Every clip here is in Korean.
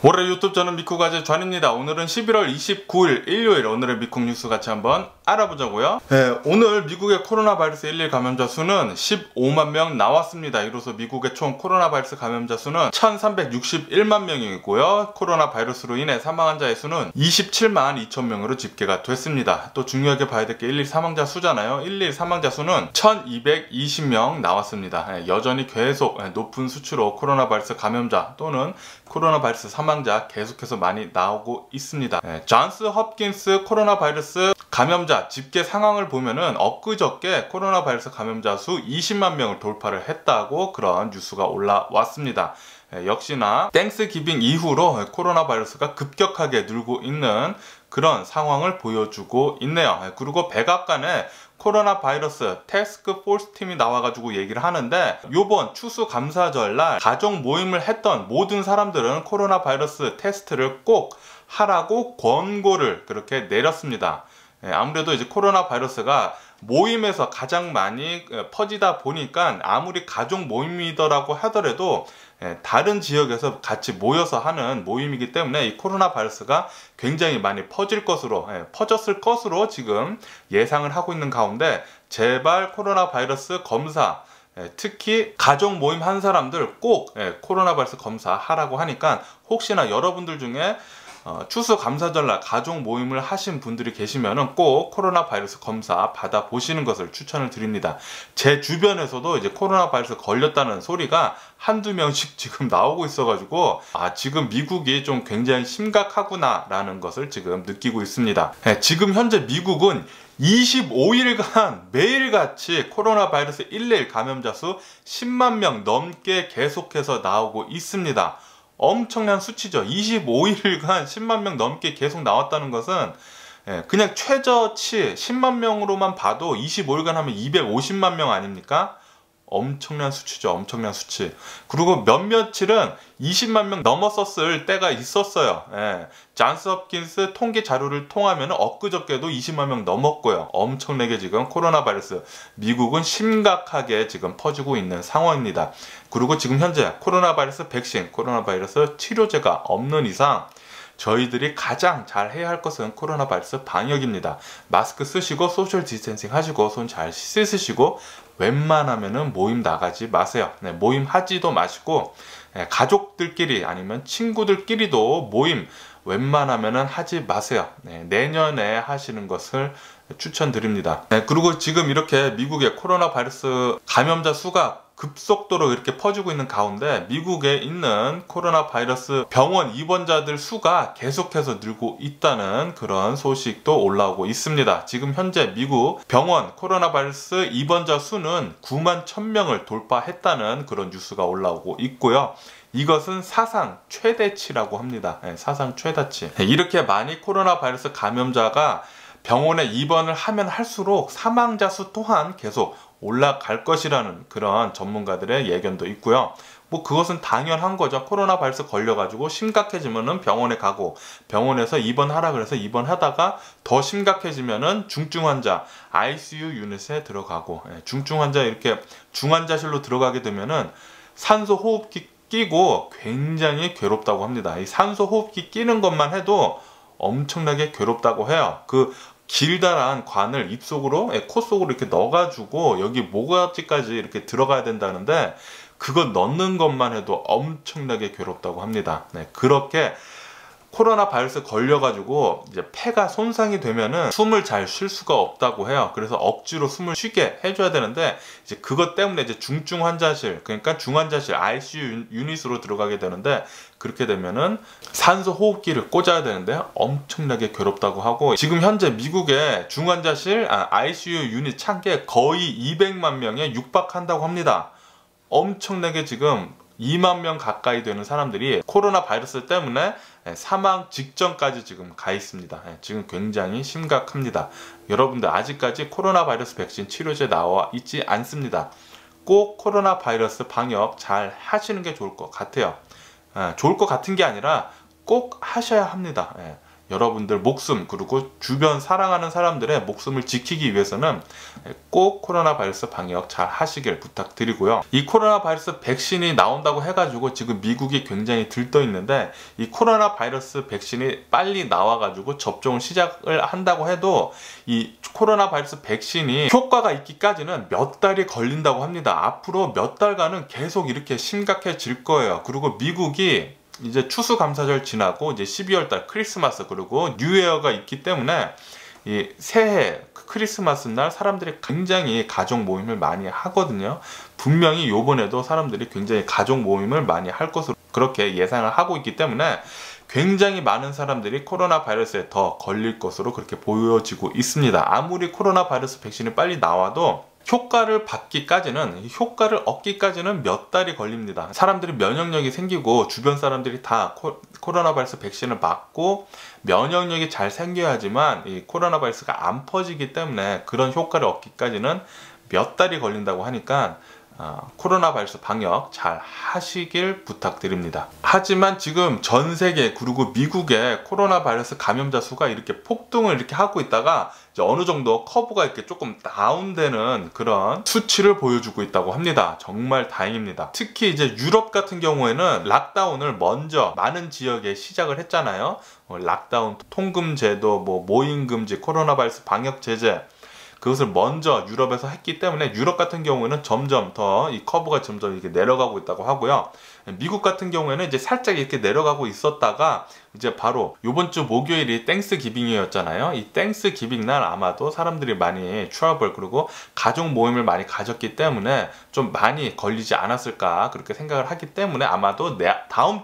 모레 유튜브 저는 미쿡아재 존입니다. 오늘은 11월 29일 일요일 오늘의 미쿡 뉴스 같이 한번 알아보자고요. 네, 오늘 미국의 코로나 바이러스 1일 감염자 수는 15만 명 나왔습니다. 이로써 미국의 총 코로나 바이러스 감염자 수는 1361만 명이고요. 코로나 바이러스로 인해 사망 환자의 수는 27만 2천 명으로 집계가 됐습니다. 또 중요하게 봐야 될 게 1일 사망자 수잖아요. 1일 사망자 수는 1220명 나왔습니다. 여전히 계속 높은 수치로 코로나 바이러스 감염자 또는 코로나 바이러스 사망자 계속해서 많이 나오고 있습니다. 존스 홉킨스 코로나 바이러스 감염자 집계 상황을 보면은 엊그저께 코로나 바이러스 감염자 수 20만 명을 돌파를 했다고 그런 뉴스가 올라왔습니다. 역시나 땡스기빙 이후로 코로나 바이러스가 급격하게 늘고 있는 그런 상황을 보여주고 있네요. 그리고 백악관에 코로나 바이러스 태스크 포스 팀이 나와가지고 얘기를 하는데, 요번 추수감사절 날 가족 모임을 했던 모든 사람들은 코로나 바이러스 테스트를 꼭 하라고 권고를 그렇게 내렸습니다. 아무래도 이제 코로나 바이러스가 모임에서 가장 많이 퍼지다 보니까 아무리 가족 모임이더라고 하더라도 다른 지역에서 같이 모여서 하는 모임이기 때문에 이 코로나 바이러스가 굉장히 많이 퍼졌을 것으로 지금 예상을 하고 있는 가운데, 제발 코로나 바이러스 검사, 특히 가족 모임 한 사람들 꼭 코로나 바이러스 검사 하라고 하니까, 혹시나 여러분들 중에 추수감사절날 가족 모임을 하신 분들이 계시면은 꼭 코로나 바이러스 검사 받아 보시는 것을 추천을 드립니다. 제 주변에서도 이제 코로나 바이러스 걸렸다는 소리가 한두 명씩 지금 나오고 있어가지고, 지금 미국이 좀 굉장히 심각하구나 라는 것을 지금 느끼고 있습니다. 지금 현재 미국은 25일간 매일같이 코로나 바이러스 1일 감염자 수 10만 명 넘게 계속해서 나오고 있습니다. 엄청난 수치죠. 25일간 10만 명 넘게 계속 나왔다는 것은 그냥 최저치 10만 명으로만 봐도 25일간 하면 250만 명 아닙니까? 엄청난 수치죠. 엄청난 수치. 그리고 몇몇일은 20만 명 넘었었을 때가 있었어요. 존스 홉킨스 통계 자료를 통하면 엊그저께도 20만 명 넘었고요. 엄청나게 지금 코로나 바이러스 미국은 심각하게 지금 퍼지고 있는 상황입니다. 그리고 지금 현재 코로나 바이러스 백신, 코로나 바이러스 치료제가 없는 이상 저희들이 가장 잘 해야 할 것은 코로나 바이러스 방역입니다. 마스크 쓰시고 소셜 디스텐싱 하시고 손 잘 씻으시고 웬만하면은 모임 나가지 마세요. 모임 하지도 마시고 가족들끼리 아니면 친구들끼리도 모임 웬만하면은 하지 마세요. 내년에 하시는 것을 추천드립니다. 그리고 지금 이렇게 미국의 코로나 바이러스 감염자 수가 급속도로 이렇게 퍼지고 있는 가운데, 미국에 있는 코로나 바이러스 병원 입원자들 수가 계속해서 늘고 있다는 그런 소식도 올라오고 있습니다. 지금 현재 미국 병원 코로나 바이러스 입원자 수는 9만 1000명을 돌파했다는 그런 뉴스가 올라오고 있고요. 이것은 사상 최대치라고 합니다. 사상 최다치. 이렇게 많이 코로나 바이러스 감염자가 병원에 입원을 하면 할수록 사망자 수 또한 계속 올라갈 것이라는 그런 전문가들의 예견도 있고요. 그것은 당연한 거죠. 코로나 바이러스 걸려가지고 심각해지면은 병원에 가고, 병원에서 입원하라 그래서 입원하다가 더 심각해지면은 중증 환자 ICU 유닛에 들어가고, 중증 환자 이렇게 중환자실로 들어가게 되면은 산소 호흡기 끼고 굉장히 괴롭다고 합니다. 이 산소 호흡기 끼는 것만 해도 엄청나게 괴롭다고 해요. 그 길다란 관을 입속으로, 코 속으로 이렇게 넣어가지고 여기 모가지까지 이렇게 들어가야 된다는데, 그거 넣는 것만 해도 엄청나게 괴롭다고 합니다. 그렇게 코로나 바이러스 걸려가지고 이제 폐가 손상이 되면은 숨을 잘 쉴 수가 없다고 해요. 그래서 억지로 숨을 쉬게 해줘야 되는데, 이제 그것 때문에 이제 중증 환자실, 그러니까 중환자실 ICU 유닛으로 들어가게 되는데, 그렇게 되면은 산소 호흡기를 꽂아야 되는데 엄청나게 괴롭다고 하고, 지금 현재 미국의 중환자실 ICU 유닛 찬게 거의 200만 명에 육박한다고 합니다. 엄청나게 지금 2만 명 가까이 되는 사람들이 코로나 바이러스 때문에 사망 직전까지 지금 가 있습니다. 지금 굉장히 심각합니다. 여러분들 아직까지 코로나 바이러스 백신 치료제 나와 있지 않습니다. 꼭 코로나 바이러스 방역 잘 하시는 게 좋을 것 같아요. 좋을 것 같은 게 아니라 꼭 하셔야 합니다. 여러분들 목숨 그리고 주변 사랑하는 사람들의 목숨을 지키기 위해서는 꼭 코로나 바이러스 방역 잘 하시길 부탁드리고요. 이 코로나 바이러스 백신이 나온다고 해가지고 지금 미국이 굉장히 들떠 있는데, 이 코로나 바이러스 백신이 빨리 나와가지고 접종을 시작을 한다고 해도 이 코로나 바이러스 백신이 효과가 있기까지는 몇 달이 걸린다고 합니다. 앞으로 몇 달간은 계속 이렇게 심각해질 거예요. 그리고 미국이 이제 추수감사절 지나고 이제 12월 달 크리스마스 그리고 뉴이어가 있기 때문에 이 새해 크리스마스 날 사람들이 굉장히 가족 모임을 많이 하거든요. 분명히 요번에도 사람들이 굉장히 가족 모임을 많이 할 것으로 그렇게 예상을 하고 있기 때문에 굉장히 많은 사람들이 코로나 바이러스에 더 걸릴 것으로 그렇게 보여지고 있습니다. 아무리 코로나 바이러스 백신이 빨리 나와도 효과를 얻기까지는 몇 달이 걸립니다. 사람들이 면역력이 생기고 주변 사람들이 다 코로나 바이러스 백신을 맞고 면역력이 잘 생겨야지만 이 코로나 바이러스가 안 퍼지기 때문에 그런 효과를 얻기까지는 몇 달이 걸린다고 하니까 코로나 바이러스 방역 잘 하시길 부탁드립니다. 하지만 지금 전 세계 그리고 미국의 코로나 바이러스 감염자 수가 이렇게 폭등을 이렇게 하고 있다가 이제 어느 정도 커브가 이렇게 조금 다운되는 그런 수치를 보여주고 있다고 합니다. 정말 다행입니다. 특히 이제 유럽 같은 경우에는 락다운을 먼저 많은 지역에 시작을 했잖아요. 락다운, 통금 제도, 모임 금지, 코로나 바이러스 방역 제재, 그것을 먼저 유럽에서 했기 때문에 유럽 같은 경우에는 점점 더 이 커브가 점점 이렇게 내려가고 있다고 하고요. 미국 같은 경우에는 이제 살짝 이렇게 내려가고 있었다가 이제 바로 요번 주 목요일이 땡스 기빙이었잖아요. 이 땡스 기빙 날 아마도 사람들이 많이 트러블 그리고 가족 모임을 많이 가졌기 때문에 좀 많이 걸리지 않았을까 그렇게 생각을 하기 때문에 아마도 다음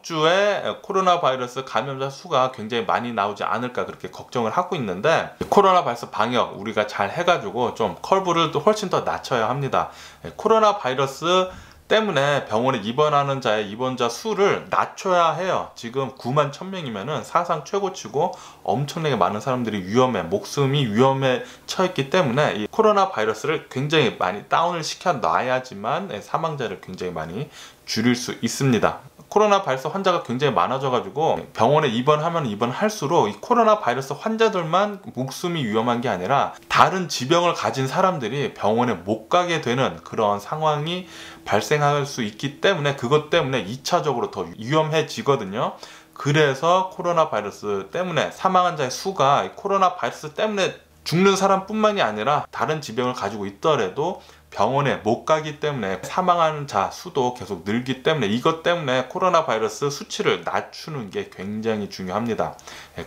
주에 코로나 바이러스 감염자 수가 굉장히 많이 나오지 않을까 그렇게 걱정을 하고 있는데, 코로나 바이러스 방역 우리가 잘 해가지고 좀 커브를 또 훨씬 더 낮춰야 합니다. 코로나 바이러스 때문에 병원에 입원하는 자의 입원자 수를 낮춰야 해요. 지금 9만 1000명이면은 사상 최고치고 엄청나게 많은 사람들이 목숨이 위험에 처했기 때문에 이 코로나 바이러스를 굉장히 많이 다운을 시켜 놔야지만 사망자를 굉장히 많이 줄일 수 있습니다. 코로나 바이러스 환자가 굉장히 많아져가지고 병원에 입원하면 입원할수록 이 코로나 바이러스 환자들만 목숨이 위험한 게 아니라 다른 지병을 가진 사람들이 병원에 못 가게 되는 그런 상황이 발생할 수 있기 때문에 그것 때문에 2차적으로 더 위험해지거든요. 그래서 코로나 바이러스 때문에 사망한 자의 수가 코로나 바이러스 때문에 죽는 사람뿐만이 아니라 다른 지병을 가지고 있더라도 병원에 못 가기 때문에 사망하는 자 수도 계속 늘기 때문에 이것 때문에 코로나 바이러스 수치를 낮추는 게 굉장히 중요합니다.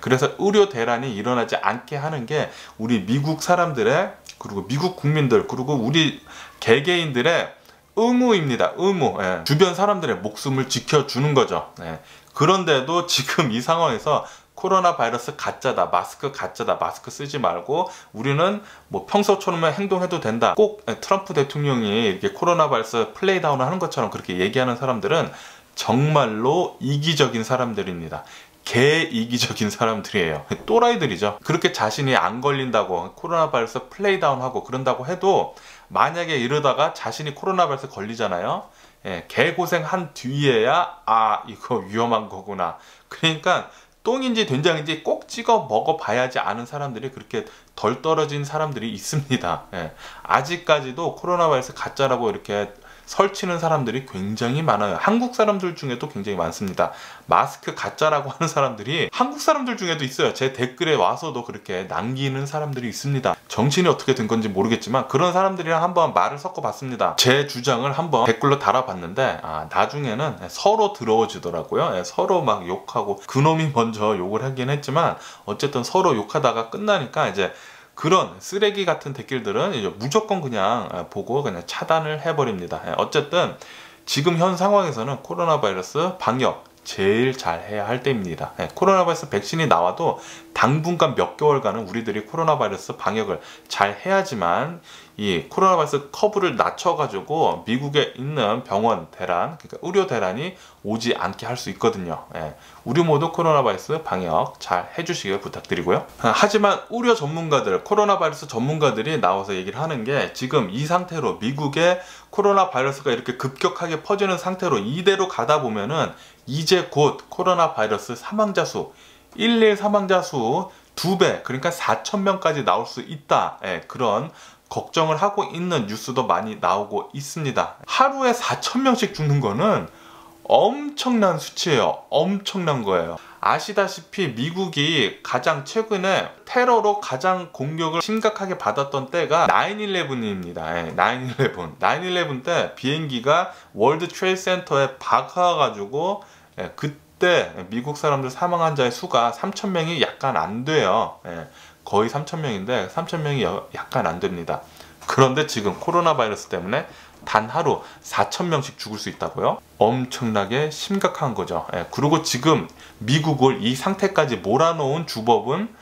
그래서 의료 대란이 일어나지 않게 하는 게 우리 미국 사람들의 그리고 미국 국민들 그리고 우리 개개인들의 의무입니다. 의무. 주변 사람들의 목숨을 지켜주는 거죠. 그런데도 지금 이 상황에서 코로나 바이러스 가짜다, 마스크 가짜다, 마스크 쓰지 말고 우리는 평소처럼 행동해도 된다. 꼭 트럼프 대통령이 이렇게 코로나 바이러스 플레이다운을 하는 것처럼 그렇게 얘기하는 사람들은 정말로 이기적인 사람들입니다. 개이기적인 사람들이에요. 또라이들이죠. 그렇게 자신이 안 걸린다고 코로나 바이러스 플레이다운하고 그런다고 해도 만약에 이러다가 자신이 코로나 바이러스 걸리잖아요. 개고생한 뒤에야 이거 위험한 거구나. 그러니까 똥인지 된장인지 꼭 찍어 먹어봐야지 아는 사람들이 그렇게 덜 떨어진 사람들이 있습니다. 아직까지도 코로나 바이러스 가짜라고 이렇게 설치는 사람들이 굉장히 많아요. 한국 사람들 중에도 굉장히 많습니다. 마스크 가짜라고 하는 사람들이 한국 사람들 중에도 있어요. 제 댓글에 와서도 그렇게 남기는 사람들이 있습니다. 정신이 어떻게 된 건지 모르겠지만 그런 사람들이랑 한번 말을 섞어봤습니다. 제 주장을 한번 댓글로 달아봤는데 나중에는 서로 더러워지더라고요. 서로 막 욕하고 그놈이 먼저 욕을 하긴 했지만 어쨌든 서로 욕하다가 끝나니까 이제 그런 쓰레기 같은 댓글들은 이제 무조건 그냥 보고 그냥 차단을 해버립니다. 어쨌든 지금 현 상황에서는 코로나 바이러스 방역 제일 잘 해야 할 때입니다. 코로나 바이러스 백신이 나와도 당분간 몇 개월간은 우리들이 코로나 바이러스 방역을 잘 해야지만 이 코로나 바이러스 커브를 낮춰가지고 미국에 있는 병원 대란, 그러니까 의료 대란이 오지 않게 할 수 있거든요. 우리 모두 코로나 바이러스 방역 잘 해주시길 부탁드리고요. 하지만 의료 전문가들, 코로나 바이러스 전문가들이 나와서 얘기를 하는 게 지금 이 상태로 미국에 코로나 바이러스가 이렇게 급격하게 퍼지는 상태로 이대로 가다 보면은 이제 곧 코로나 바이러스 사망자 수 일일 사망자 수 2배, 그러니까 4,000명까지 나올 수 있다. 그런 걱정을 하고 있는 뉴스도 많이 나오고 있습니다. 하루에 4,000명씩 죽는 거는 엄청난 수치예요. 엄청난 거예요. 아시다시피 미국이 가장 최근에 테러로 가장 공격을 심각하게 받았던 때가 9/11입니다. 9/11 때 비행기가 월드 트레이드 센터에 박아가지고 그때 미국 사람들 사망한 자의 수가 3,000명이 약간 안 돼요. 거의 3,000명인데 3,000명이 약간 안 됩니다. 그런데 지금 코로나 바이러스 때문에 단 하루 4,000명씩 죽을 수 있다고요? 엄청나게 심각한 거죠. 그리고 지금 미국을 이 상태까지 몰아놓은 주범은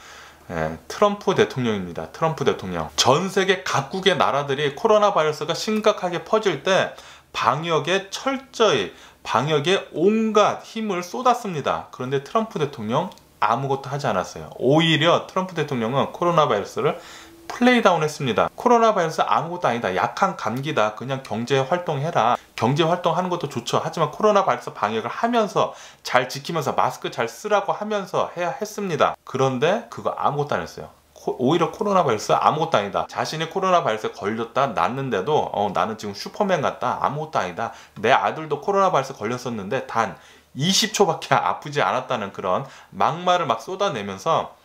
트럼프 대통령입니다. 트럼프 대통령. 전 세계 각국의 나라들이 코로나 바이러스가 심각하게 퍼질 때 방역에 철저히, 방역에 온갖 힘을 쏟았습니다. 그런데 트럼프 대통령 아무것도 하지 않았어요. 오히려 트럼프 대통령은 코로나 바이러스를 플레이다운 했습니다. 코로나 바이러스 아무것도 아니다. 약한 감기다. 그냥 경제 활동해라. 경제 활동하는 것도 좋죠. 하지만 코로나 바이러스 방역을 하면서 잘 지키면서 마스크 잘 쓰라고 하면서 해야 했습니다. 그런데 그거 아무것도 안 했어요. 오히려 코로나 바이러스 아무것도 아니다. 자신이 코로나 바이러스에 걸렸다 났는데도 나는 지금 슈퍼맨 같다. 아무것도 아니다. 내 아들도 코로나 바이러스 걸렸었는데 단 20초밖에 아프지 않았다는 그런 막말을 막 쏟아내면서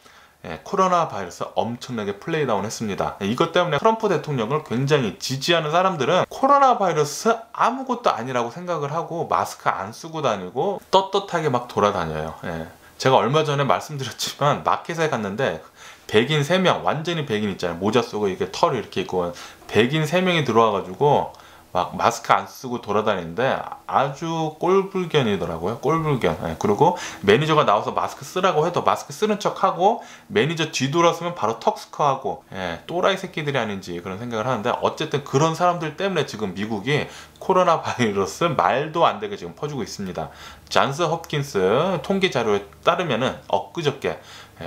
코로나 바이러스 엄청나게 플레이다운 했습니다. 이것 때문에 트럼프 대통령을 굉장히 지지하는 사람들은 코로나 바이러스 아무것도 아니라고 생각을 하고 마스크 안 쓰고 다니고 떳떳하게 막 돌아다녀요. 제가 얼마 전에 말씀드렸지만 마켓에 갔는데 백인 3명, 완전히 백인 있잖아요. 모자 쓰고 이렇게 털 이렇게 있고 백인 3명이 들어와가지고 막 마스크 안 쓰고 돌아다니는데 아주 꼴불견이더라고요. 꼴불견. 그리고 매니저가 나와서 마스크 쓰라고 해도 마스크 쓰는 척하고 매니저 뒤돌아서면 바로 턱스커하고 또라이 새끼들이 아닌지 그런 생각을 하는데, 어쨌든 그런 사람들 때문에 지금 미국이 코로나 바이러스 말도 안 되게 지금 퍼지고 있습니다. 잔스 홉킨스 통계 자료에 따르면은 엊그저께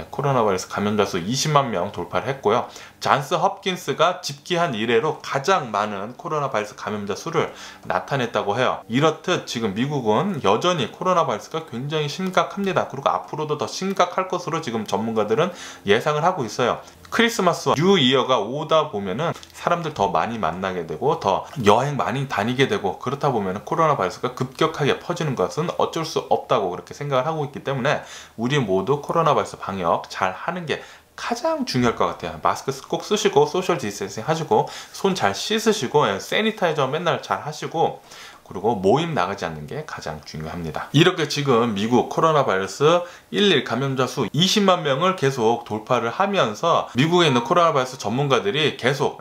코로나 바이러스 감염자 수 20만 명 돌파를 했고요. 잔스 홉킨스가 집계한 이래로 가장 많은 코로나 바이러스 감염자 수를 나타냈다고 해요. 이렇듯 지금 미국은 여전히 코로나 바이러스가 굉장히 심각합니다. 그리고 앞으로도 더 심각할 것으로 지금 전문가들은 예상을 하고 있어요. 크리스마스와 뉴 이어가 오다 보면은 사람들 더 많이 만나게 되고 더 여행 많이 다니게 되고, 그렇다 보면 코로나 바이러스가 급격하게 퍼지는 것은 어쩔 수 없다고 그렇게 생각을 하고 있기 때문에 우리 모두 코로나 바이러스 방역 잘 하는 게 가장 중요할 것 같아요. 마스크 꼭 쓰시고 소셜 디스턴싱 하시고 손 잘 씻으시고 세니타이저 맨날 잘 하시고, 그리고 모임 나가지 않는 게 가장 중요합니다. 이렇게 지금 미국 코로나 바이러스 일일 감염자 수 20만 명을 계속 돌파를 하면서 미국에 있는 코로나 바이러스 전문가들이 계속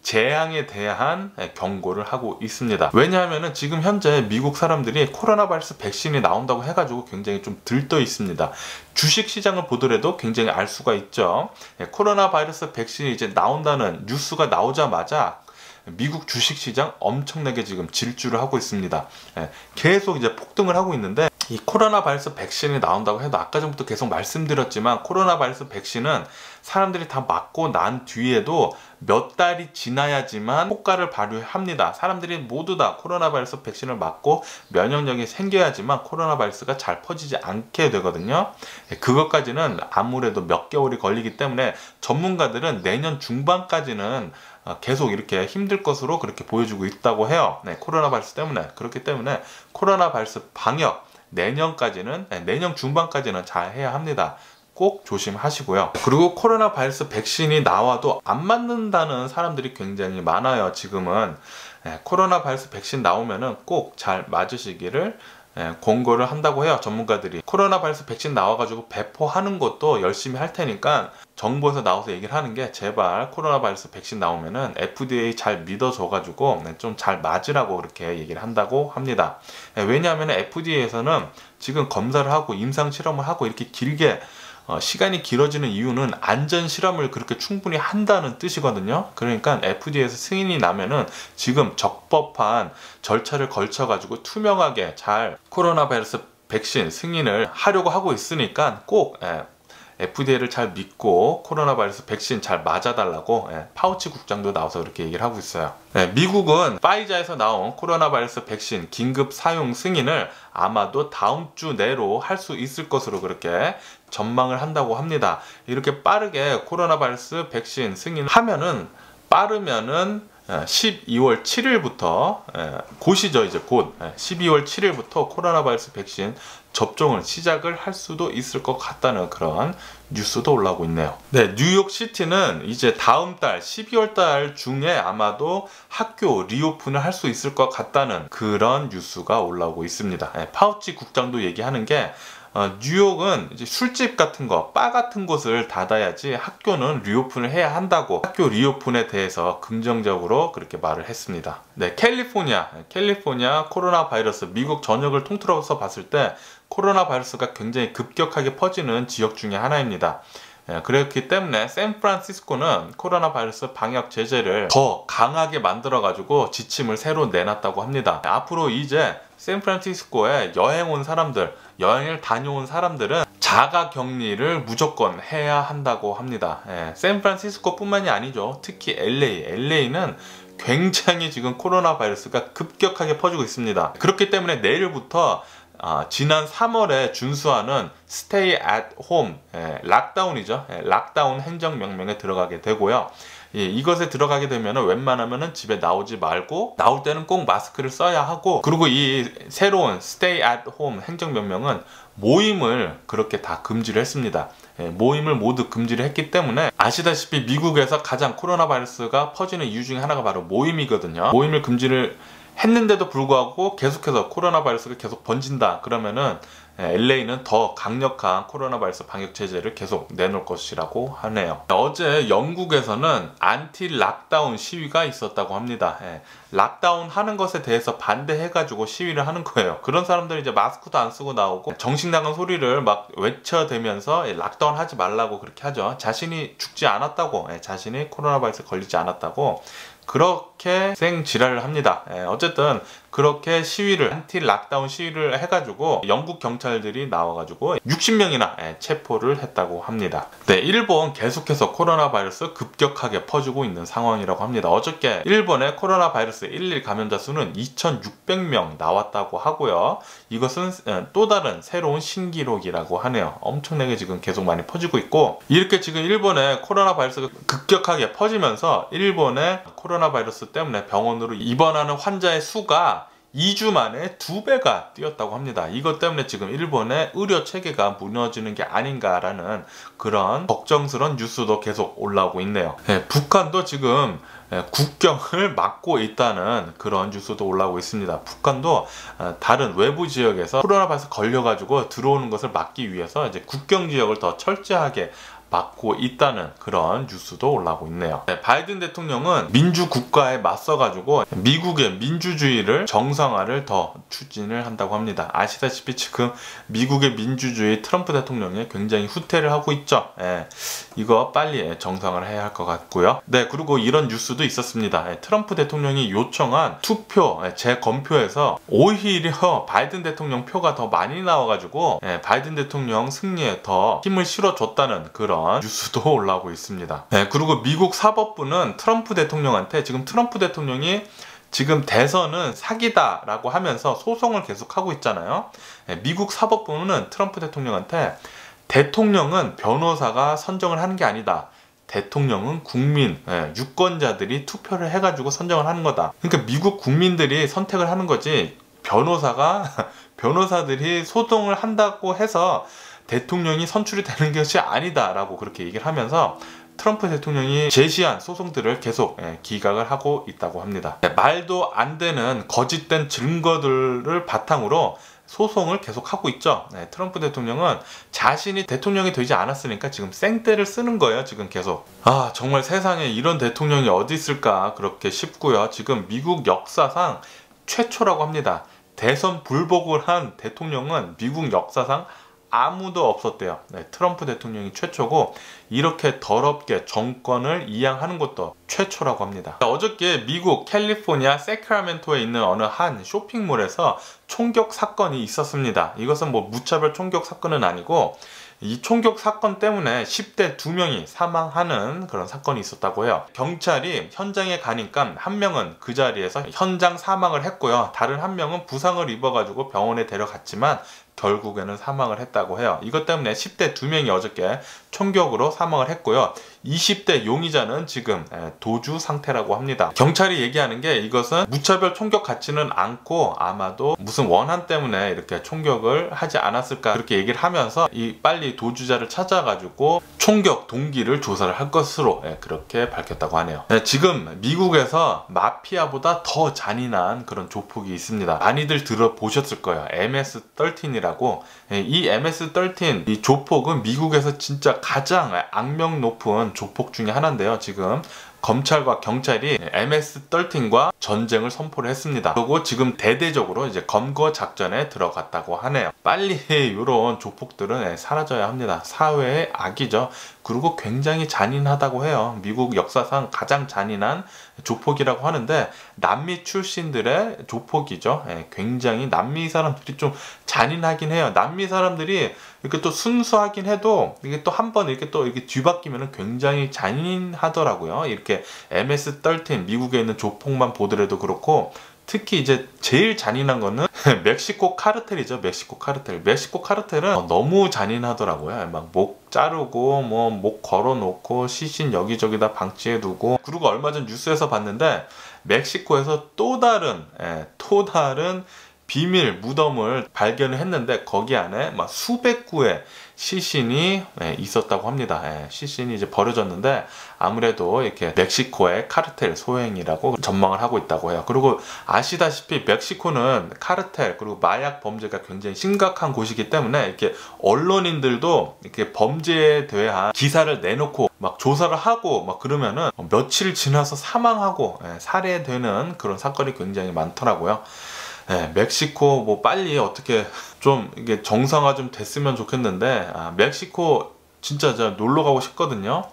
재앙에 대한 경고를 하고 있습니다. 왜냐하면 지금 현재 미국 사람들이 코로나 바이러스 백신이 나온다고 해가지고 굉장히 좀 들떠 있습니다. 주식 시장을 보더라도 굉장히 알 수가 있죠. 코로나 바이러스 백신이 이제 나온다는 뉴스가 나오자마자 미국 주식시장 엄청나게 지금 질주를 하고 있습니다. 계속 이제 폭등을 하고 있는데, 이 코로나 바이러스 백신이 나온다고 해도 아까 전부터 계속 말씀드렸지만 코로나 바이러스 백신은 사람들이 다 맞고 난 뒤에도 몇 달이 지나야지만 효과를 발휘합니다. 사람들이 모두 다 코로나 바이러스 백신을 맞고 면역력이 생겨야지만 코로나 바이러스가 잘 퍼지지 않게 되거든요. 그것까지는 아무래도 몇 개월이 걸리기 때문에 전문가들은 내년 중반까지는 계속 이렇게 힘들 것으로 그렇게 보여주고 있다고 해요. 코로나 바이러스 때문에. 그렇기 때문에 코로나 바이러스 방역 내년까지는, 내년 중반까지는 잘 해야 합니다. 꼭 조심하시고요. 그리고 코로나 바이러스 백신이 나와도 안 맞는다는 사람들이 굉장히 많아요. 지금은 코로나 바이러스 백신 나오면은 꼭 잘 맞으시기를 권고를 한다고 해요. 전문가들이. 코로나 바이러스 백신 나와가지고 배포하는 것도 열심히 할 테니까 정부에서 나와서 얘기를 하는 게, 제발 코로나 바이러스 백신 나오면은 FDA 잘 믿어줘가지고 좀 잘 맞으라고 그렇게 얘기를 한다고 합니다. 왜냐하면 FDA에서는 지금 검사를 하고 임상 실험을 하고 이렇게 길게 시간이 길어지는 이유는 안전 실험을 그렇게 충분히 한다는 뜻이거든요. 그러니까 FDA에서 승인이 나면은 지금 적법한 절차를 걸쳐 가지고 투명하게 잘 코로나 바이러스 백신 승인을 하려고 하고 있으니까 꼭 FDA를 잘 믿고 코로나 바이러스 백신 잘 맞아달라고 파우치 국장도 나와서 그렇게 얘기를 하고 있어요. 미국은 파이자에서 나온 코로나 바이러스 백신 긴급 사용 승인을 아마도 다음 주 내로 할 수 있을 것으로 그렇게 전망을 한다고 합니다. 이렇게 빠르게 코로나 바이러스 백신 승인하면은 빠르면은 12월 7일부터 곧이죠. 이제 곧 12월 7일부터 코로나 바이러스 백신 접종을 시작을 할 수도 있을 것 같다는 그런 뉴스도 올라오고 있네요. 네, 뉴욕시티는 이제 다음 달 12월 달 중에 아마도 학교 리오픈을 할 수 있을 것 같다는 그런 뉴스가 올라오고 있습니다. 파우치 국장도 얘기하는 게 뉴욕은 이제 술집 같은 거, 바 같은 곳을 닫아야지 학교는 리오픈을 해야 한다고 학교 리오픈에 대해서 긍정적으로 그렇게 말을 했습니다. 네, 캘리포니아 코로나 바이러스 미국 전역을 통틀어서 봤을 때 코로나 바이러스가 굉장히 급격하게 퍼지는 지역 중에 하나입니다. 그렇기 때문에 샌프란시스코는 코로나 바이러스 방역 제재를 더 강하게 만들어 가지고 지침을 새로 내놨다고 합니다. 앞으로 이제 샌프란시스코에 여행을 다녀온 사람들은 자가 격리를 무조건 해야 한다고 합니다. 샌프란시스코 뿐만이 아니죠. 특히 LA는 굉장히 지금 코로나 바이러스가 급격하게 퍼지고 있습니다. 그렇기 때문에 내일부터 지난 3월에 준수하는 Stay at Home, 락다운이죠. 락다운 행정명령에 들어가게 되고요. 이것에 들어가게 되면 웬만하면 집에 나오지 말고 나올 때는 꼭 마스크를 써야 하고, 그리고 이 새로운 Stay at Home 행정명령은 모임을 그렇게 다 금지를 했습니다. 모임을 모두 금지를 했기 때문에 아시다시피 미국에서 가장 코로나 바이러스가 퍼지는 이유 중에 하나가 바로 모임이거든요. 모임을 금지를 했는데도 불구하고 계속해서 코로나 바이러스가 계속 번진다 그러면은 LA는 더 강력한 코로나 바이러스 방역 제재를 계속 내놓을 것이라고 하네요. 어제 영국에서는 안티 락다운 시위가 있었다고 합니다. 락다운 하는 것에 대해서 반대해가지고 시위를 하는 거예요. 그런 사람들이 이제 마스크도 안 쓰고 나오고 정신 나간 소리를 막 외쳐대면서 락다운 하지 말라고 그렇게 하죠. 자신이 죽지 않았다고, 자신이 코로나 바이러스 걸리지 않았다고 그렇게 생지랄을 합니다. 어쨌든 그렇게 시위를, 안티 락다운 시위를 해가지고 영국 경찰들이 나와가지고 60명이나 체포를 했다고 합니다. 네, 일본 계속해서 코로나 바이러스 급격하게 퍼지고 있는 상황이라고 합니다. 어저께 일본의 코로나 바이러스 1일 감염자 수는 2,600명 나왔다고 하고요. 이것은 또 다른 새로운 신기록이라고 하네요. 엄청나게 지금 계속 많이 퍼지고 있고, 이렇게 지금 일본의 코로나 바이러스가 급격하게 퍼지면서 일본의 코로나 바이러스 때문에 병원으로 입원하는 환자의 수가 2주 만에 2배가 뛰었다고 합니다. 이것 때문에 지금 일본의 의료 체계가 무너지는 게 아닌가라는 그런 걱정스러운 뉴스도 계속 올라오고 있네요. 북한도 지금 국경을 막고 있다는 그런 뉴스도 올라오고 있습니다. 북한도 다른 외부 지역에서 코로나 바이러스 걸려가지고 들어오는 것을 막기 위해서 이제 국경 지역을 더 철저하게 막고 있다는 그런 뉴스도 올라오고 있네요. 바이든 대통령은 민주국가에 맞서가지고 미국의 민주주의를 정상화를 더 추진을 한다고 합니다. 아시다시피 지금 미국의 민주주의 트럼프 대통령이 굉장히 후퇴를 하고 있죠. 이거 빨리 정상화를 해야 할 것 같고요. 네, 그리고 이런 뉴스도 있었습니다. 트럼프 대통령이 요청한 투표 재검표에서 오히려 바이든 대통령 표가 더 많이 나와가지고 바이든 대통령 승리에 더 힘을 실어줬다는 그런 뉴스도 올라오고 있습니다. 그리고 미국 사법부는 트럼프 대통령한테, 지금 트럼프 대통령이 지금 대선은 사기다 라고 하면서 소송을 계속하고 있잖아요. 미국 사법부는 트럼프 대통령한테 대통령은 변호사가 선정을 하는 게 아니다, 대통령은 국민, 유권자들이 투표를 해가지고 선정을 하는 거다. 그러니까 미국 국민들이 선택을 하는 거지, 변호사들이 소송을 한다고 해서 대통령이 선출이 되는 것이 아니다 라고 그렇게 얘기를 하면서 트럼프 대통령이 제시한 소송들을 계속 기각을 하고 있다고 합니다. 말도 안 되는 거짓된 증거들을 바탕으로 소송을 계속 하고 있죠. 트럼프 대통령은 자신이 대통령이 되지 않았으니까 지금 생떼를 쓰는 거예요. 지금 계속. 정말 세상에 이런 대통령이 어디 있을까 그렇게 싶고요. 지금 미국 역사상 최초라고 합니다. 대선 불복을 한 대통령은 미국 역사상 아무도 없었대요. 네, 트럼프 대통령이 최초고 이렇게 더럽게 정권을 이양하는 것도 최초라고 합니다. 어저께 미국 캘리포니아 세크라멘토에 있는 어느 한 쇼핑몰에서 총격 사건이 있었습니다. 이것은 뭐 무차별 총격 사건은 아니고 이 총격 사건 때문에 10대 2명이 사망하는 그런 사건이 있었다고 해요. 경찰이 현장에 가니까 한 명은 그 자리에서 현장 사망을 했고요. 다른 한 명은 부상을 입어가지고 병원에 데려갔지만 결국에는 사망을 했다고 해요. 이것 때문에 10대 2명이 어저께 총격으로 사망을 했고요. 20대 용의자는 지금 도주 상태라고 합니다. 경찰이 얘기하는 게 이것은 무차별 총격 같지는 않고 아마도 무슨 원한 때문에 이렇게 총격을 하지 않았을까 그렇게 얘기를 하면서 빨리 도주자를 찾아가지고 총격 동기를 조사를 할 것으로 그렇게 밝혔다고 하네요. 지금 미국에서 마피아보다 더 잔인한 그런 조폭이 있습니다. 많이들 들어보셨을 거예요. MS-13이라고. 이 MS-13 이 조폭은 미국에서 진짜 가장 악명 높은 조폭 중에 하나인데요. 지금 검찰과 경찰이 MS-13과 전쟁을 선포를 했습니다. 그리고 지금 대대적으로 이제 검거 작전에 들어갔다고 하네요. 빨리 이런 조폭들은 사라져야 합니다. 사회의 악이죠. 그리고 굉장히 잔인하다고 해요. 미국 역사상 가장 잔인한 조폭이라고 하는데 남미 출신들의 조폭이죠. 굉장히 남미 사람들이 좀 잔인하긴 해요. 남미 사람들이 이렇게 또 순수하긴 해도 이게 또 한번 이렇게 뒤바뀌면 굉장히 잔인하더라고요. 이렇게 MS-13 미국에 있는 조폭만 보더라도 그렇고 특히 이제 제일 잔인한 거는 멕시코 카르텔이죠. 멕시코 카르텔. 멕시코 카르텔은 너무 잔인하더라고요. 막 목 자르고 뭐 목 걸어놓고 시신 여기저기다 방치해 두고. 그리고 얼마 전 뉴스에서 봤는데 멕시코에서 또 다른 비밀 무덤을 발견을 했는데 거기 안에 막 수백 구의 시신이 있었다고 합니다. 시신이 이제 버려졌는데 아무래도 이렇게 멕시코의 카르텔 소행이라고 전망을 하고 있다고 해요. 그리고 아시다시피 멕시코는 카르텔 그리고 마약 범죄가 굉장히 심각한 곳이기 때문에 이렇게 언론인들도 이렇게 범죄에 대한 기사를 내놓고 막 조사를 하고 막 그러면은 며칠 지나서 사망하고 살해되는 그런 사건이 굉장히 많더라고요. 멕시코 뭐 빨리 어떻게 좀 이게 정상화 좀 됐으면 좋겠는데 멕시코 진짜 제가 놀러 가고 싶거든요.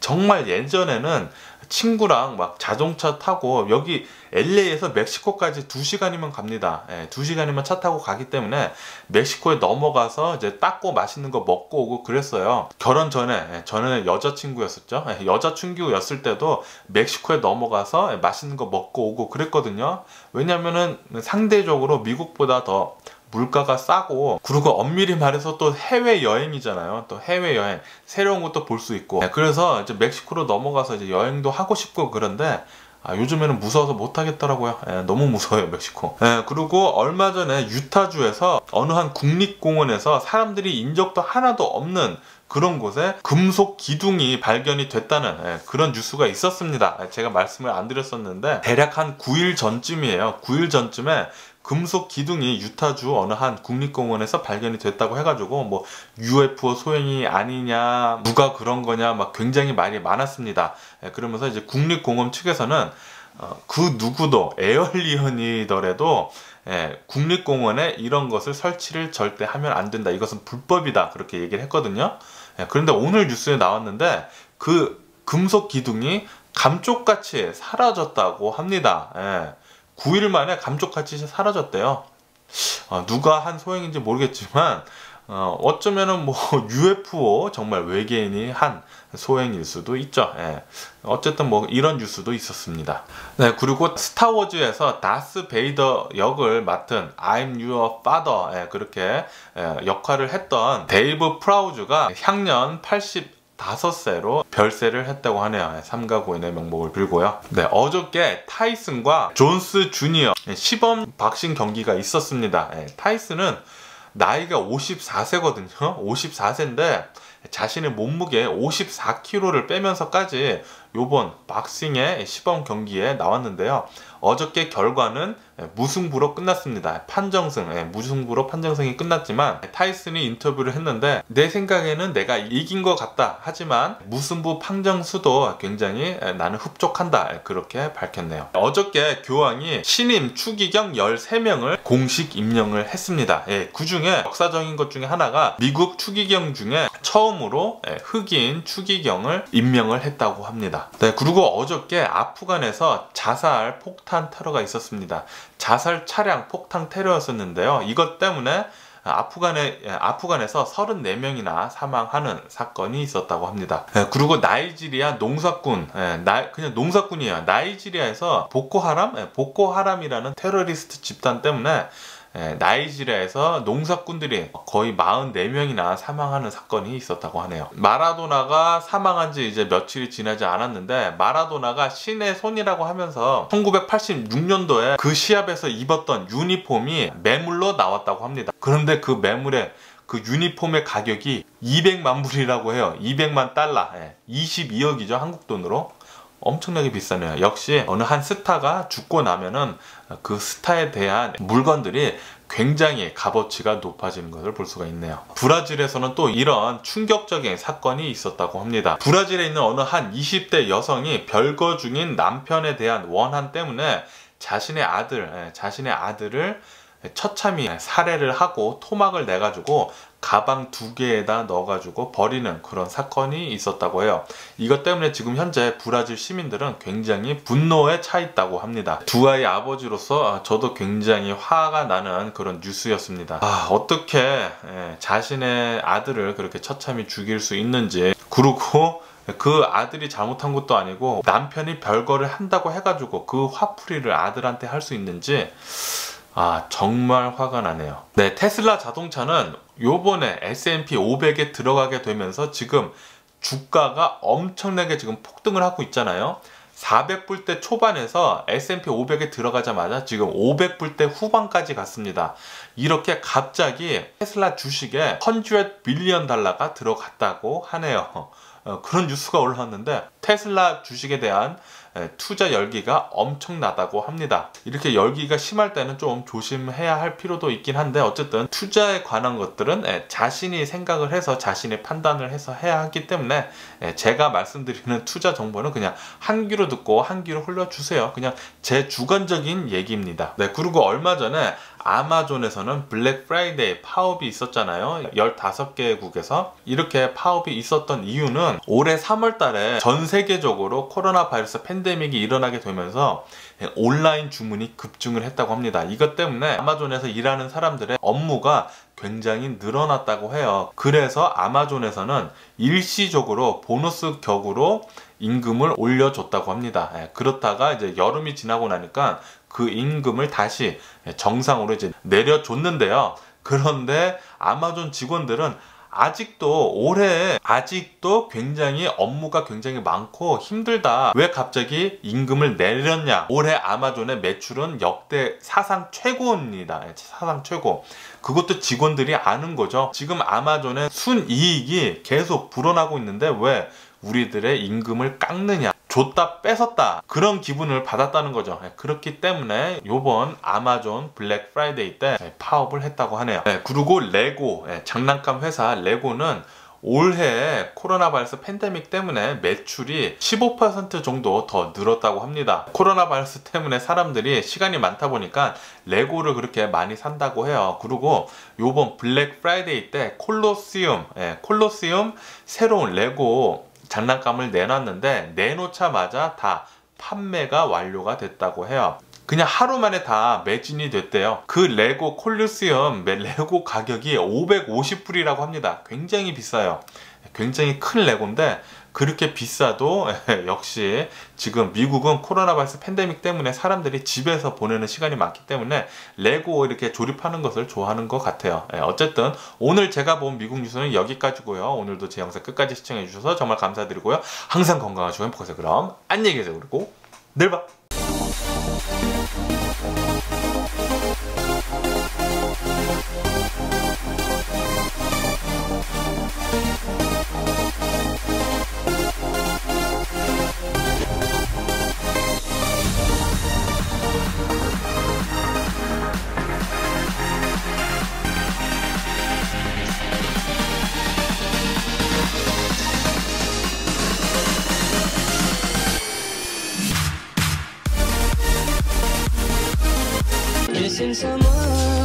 정말 예전에는 친구랑 막 자동차 타고 여기 LA에서 멕시코까지 2시간이면 갑니다. 2시간이면 차 타고 가기 때문에 멕시코에 넘어가서 이제 닦고 맛있는 거 먹고 오고 그랬어요. 결혼 전에 저는 여자친구였었죠. 여자친구였을 때도 멕시코에 넘어가서 맛있는 거 먹고 오고 그랬거든요. 왜냐면은 상대적으로 미국보다 더 물가가 싸고 그리고 엄밀히 말해서 또 해외여행이잖아요. 또 해외여행 새로운 것도 볼 수 있고 그래서 이제 멕시코로 넘어가서 이제 여행도 하고 싶고 그런데 요즘에는 무서워서 못 하겠더라고요. 너무 무서워요 멕시코. 그리고 얼마 전에 유타주에서 어느 한 국립공원에서 사람들이 인적도 하나도 없는 그런 곳에 금속 기둥이 발견이 됐다는 그런 뉴스가 있었습니다. 제가 말씀을 안 드렸었는데 대략 한 9일 전쯤이에요. 9일 전쯤에 금속 기둥이 유타주 어느 한 국립공원에서 발견이 됐다고 해가지고 뭐 UFO 소행이 아니냐 누가 그런 거냐 막 굉장히 말이 많았습니다. 그러면서 이제 국립공원 측에서는 그 누구도 에얼리언이더라도 국립공원에 이런 것을 설치를 절대 하면 안 된다. 이것은 불법이다. 그렇게 얘기를 했거든요. 그런데 오늘 뉴스에 나왔는데 그 금속 기둥이 감쪽같이 사라졌다고 합니다. 9일 만에 감쪽같이 사라졌대요. 누가 한 소행인지 모르겠지만 어쩌면은 뭐 UFO 정말 외계인이 한 소행일 수도 있죠. 어쨌든 뭐 이런 뉴스도 있었습니다. 그리고 스타워즈에서 다스 베이더 역을 맡은 I'm your father 그렇게 역할을 했던 데이브 프라우즈가 향년 85세로 별세를 했다고 하네요. 삼가 고인의 명복을 빌고요. 어저께 타이슨과 존스 주니어 시범 박싱 경기가 있었습니다. 타이슨은 나이가 54세거든요. 54세인데 자신의 몸무게 54kg를 빼면서까지 요번 박싱의 시범 경기에 나왔는데요. 어저께 결과는 무승부로 끝났습니다. 판정승, 무승부로 판정승이 끝났지만 타이슨이 인터뷰를 했는데 내 생각에는 내가 이긴 것 같다. 하지만 무승부 판정수도 굉장히 나는 흡족한다. 그렇게 밝혔네요. 어저께 교황이 신임 추기경 13명을 공식 임명을 했습니다. 그 중에 역사적인 것 중에 하나가 미국 추기경 중에 처음으로 흑인 추기경을 임명을 했다고 합니다. 네, 그리고 어저께 아프간에서 자살 폭탄 테러가 있었습니다. 자살 차량 폭탄 테러였었는데요. 이것 때문에 아프간에서 34명이나 사망하는 사건이 있었다고 합니다. 그리고 나이지리아 농사꾼, 그냥 농사꾼이에요. 나이지리아에서 보코하람이라는 테러리스트 집단 때문에 나이지리아에서 농사꾼들이 거의 44명이나 사망하는 사건이 있었다고 하네요. 마라도나가 사망한 지 이제 며칠이 지나지 않았는데 마라도나가 신의 손이라고 하면서 1986년도에 그 시합에서 입었던 유니폼이 매물로 나왔다고 합니다. 그런데 그 매물에 그 유니폼의 가격이 200만 불이라고 해요. 200만 달러, 22억이죠, 한국 돈으로. 엄청나게 비싸네요. 역시 어느 한 스타가 죽고 나면은 그 스타에 대한 물건들이 굉장히 값어치가 높아지는 것을 볼 수가 있네요. 브라질에서는 또 이런 충격적인 사건이 있었다고 합니다. 브라질에 있는 어느 한 20대 여성이 별거 중인 남편에 대한 원한 때문에 자신의 아들을 처참히 살해를 하고 토막을 내가지고 가방 2개에다 넣어가지고 버리는 그런 사건이 있었다고 해요. 이것 때문에 지금 현재 브라질 시민들은 굉장히 분노에 차 있다고 합니다. 두 아이 아버지로서 저도 굉장히 화가 나는 그런 뉴스였습니다. 어떻게 자신의 아들을 그렇게 처참히 죽일 수 있는지, 그리고 그 아들이 잘못한 것도 아니고 남편이 별거를 한다고 해가지고 그 화풀이를 아들한테 할 수 있는지 정말 화가 나네요. 네, 테슬라 자동차는 요번에 S&P 500에 들어가게 되면서 지금 주가가 엄청나게 지금 폭등을 하고 있잖아요. 400불대 초반에서 S&P 500에 들어가자마자 지금 500불대 후반까지 갔습니다. 이렇게 갑자기 테슬라 주식에 100 빌리언 달러가 들어갔다고 하네요. 그런 뉴스가 올라왔는데 테슬라 주식에 대한 투자 열기가 엄청나다고 합니다. 이렇게 열기가 심할 때는 좀 조심해야 할 필요도 있긴 한데, 어쨌든 투자에 관한 것들은 자신이 생각을 해서 자신의 판단을 해서 해야 하기 때문에 제가 말씀드리는 투자 정보는 그냥 한 귀로 듣고 한 귀로 흘려주세요. 그냥 제 주관적인 얘기입니다. 네, 그리고 얼마 전에 아마존에서는 블랙 프라이데이 파업이 있었잖아요. 15개국에서. 이렇게 파업이 있었던 이유는 올해 3월 달에 전 세계적으로 코로나 바이러스 팬데믹이 일어나게 되면서 온라인 주문이 급증을 했다고 합니다. 이것 때문에 아마존에서 일하는 사람들의 업무가 굉장히 늘어났다고 해요. 그래서 아마존에서는 일시적으로 보너스 격으로 임금을 올려줬다고 합니다. 그렇다가 이제 여름이 지나고 나니까 그 임금을 다시 정상으로 이제 내려줬는데요. 그런데 아마존 직원들은 아직도 굉장히 업무가 굉장히 많고 힘들다. 왜 갑자기 임금을 내렸냐? 올해 아마존의 매출은 역대 사상 최고입니다. 사상 최고. 그것도 직원들이 아는 거죠. 지금 아마존의 순이익이 계속 불어나고 있는데 왜 우리들의 임금을 깎느냐? 줬다 뺏었다, 그런 기분을 받았다는 거죠. 그렇기 때문에 요번 아마존 블랙 프라이데이 때 파업을 했다고 하네요. 그리고 레고, 장난감 회사 레고는 올해 코로나 바이러스 팬데믹 때문에 매출이 15% 정도 더 늘었다고 합니다. 코로나 바이러스 때문에 사람들이 시간이 많다 보니까 레고를 그렇게 많이 산다고 해요. 그리고 요번 블랙 프라이데이 때 콜로세움 새로운 레고 장난감을 내놨는데 내놓자마자 다 판매가 완료가 됐다고 해요. 그냥 하루 만에 다 매진이 됐대요. 그 레고 콜로세움 레고 가격이 550불이라고 합니다. 굉장히 비싸요. 굉장히 큰 레고인데 그렇게 비싸도 역시 지금 미국은 코로나 바이러스 팬데믹 때문에 사람들이 집에서 보내는 시간이 많기 때문에 레고 이렇게 조립하는 것을 좋아하는 것 같아요. 어쨌든 오늘 제가 본 미국 뉴스는 여기까지고요. 오늘도 제 영상 끝까지 시청해 주셔서 정말 감사드리고요. 항상 건강하시고 행복하세요. 그럼 안녕히 계세요. 그리고 내일 봐. missing someone.